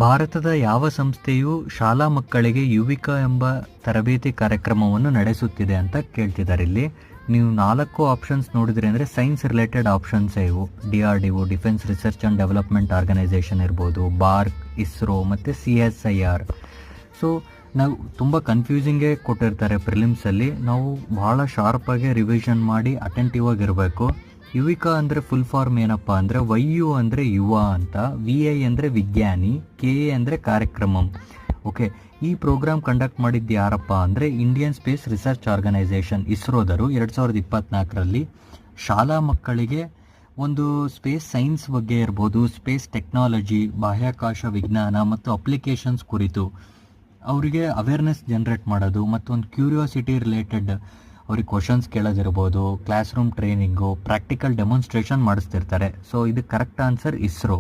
ಭಾರತದ ಯಾವ ಸಂಸ್ಥೆಯು ಶಾಲಾ ಮಕ್ಕಳಿಗೆ ಯುವಿಕಾ ಎಂಬ ತರಬೇತಿ ಕಾರ್ಯಕ್ರಮವನ್ನು ನಡೆಸುತ್ತಿದೆ ಅಂತ ಕೇಳ್ತಿದ್ದಾರೆ ಇಲ್ಲಿ. ನೀವು 4 ಆಪ್ಷನ್ಸ್ ನೋಡಿದ್ರಿ ಅಂದರೆ ಸೈನ್ಸ್ ರಿಲೇಟೆಡ್ ಆಪ್ಷನ್ಸೇ ಇವು. DRDO, defence research and development organisation ಇರ್ಬೋದು, ಬಾರ್ಕ್, ಇಸ್ರೋ ಮತ್ತು CSIR. ಸೊ ನಾವು ತುಂಬ ಕನ್ಫ್ಯೂಸಿಂಗೇ ಕೊಟ್ಟಿರ್ತಾರೆ ಪ್ರಿಲಿಮ್ಸಲ್ಲಿ. ನಾವು ಭಾಳ ಶಾರ್ಪಾಗಿ ರಿವಿಷನ್ ಮಾಡಿ ಅಟೆಂಟಿವ್ ಆಗಿರಬೇಕು. ಯುವಿಕಾ ಅಂದರೆ ಫುಲ್ ಫಾರ್ಮ್ ಏನಪ್ಪ ಅಂದರೆ YU ಅಂದರೆ ಯುವ ಅಂತ, VI ಅಂದರೆ ವಿಜ್ಞಾನಿ, KA ಅಂದರೆ ಕಾರ್ಯಕ್ರಮಂ. ಓಕೆ, ಈ ಪ್ರೋಗ್ರಾಮ್ ಕಂಡಕ್ಟ್ ಮಾಡಿದ್ದು ಯಾರಪ್ಪ ಅಂದರೆ ಇಂಡಿಯನ್ ಸ್ಪೇಸ್ ರಿಸರ್ಚ್ ಆರ್ಗನೈಸೇಷನ್, ಇಸ್ರೋದರು 2024ರಲ್ಲಿ ಶಾಲಾ ಮಕ್ಕಳಿಗೆ ಒಂದು ಸ್ಪೇಸ್ ಸೈನ್ಸ್ ಬಗ್ಗೆ ಇರ್ಬೋದು, ಸ್ಪೇಸ್ ಟೆಕ್ನಾಲಜಿ, ಬಾಹ್ಯಾಕಾಶ ವಿಜ್ಞಾನ ಮತ್ತು ಅಪ್ಲಿಕೇಶನ್ಸ್ ಕುರಿತು ಅವರಿಗೆ ಅವೇರ್ನೆಸ್ ಜನ್ರೇಟ್ ಮಾಡೋದು ಮತ್ತು ಒಂದು ಕ್ಯೂರಿಯಾಸಿಟಿ ರಿಲೇಟೆಡ್ ಅವ್ರಿಗೆ ಕ್ವಶನ್ಸ್ ಕೇಳೋದಿರ್ಬೋದು, class room training, practical demonstration ಮಾಡಿಸ್ತಿರ್ತಾರೆ. ಸೊ ಇದು ಕರೆಕ್ಟ್ ಆನ್ಸರ್ ಇಸ್ರೋ.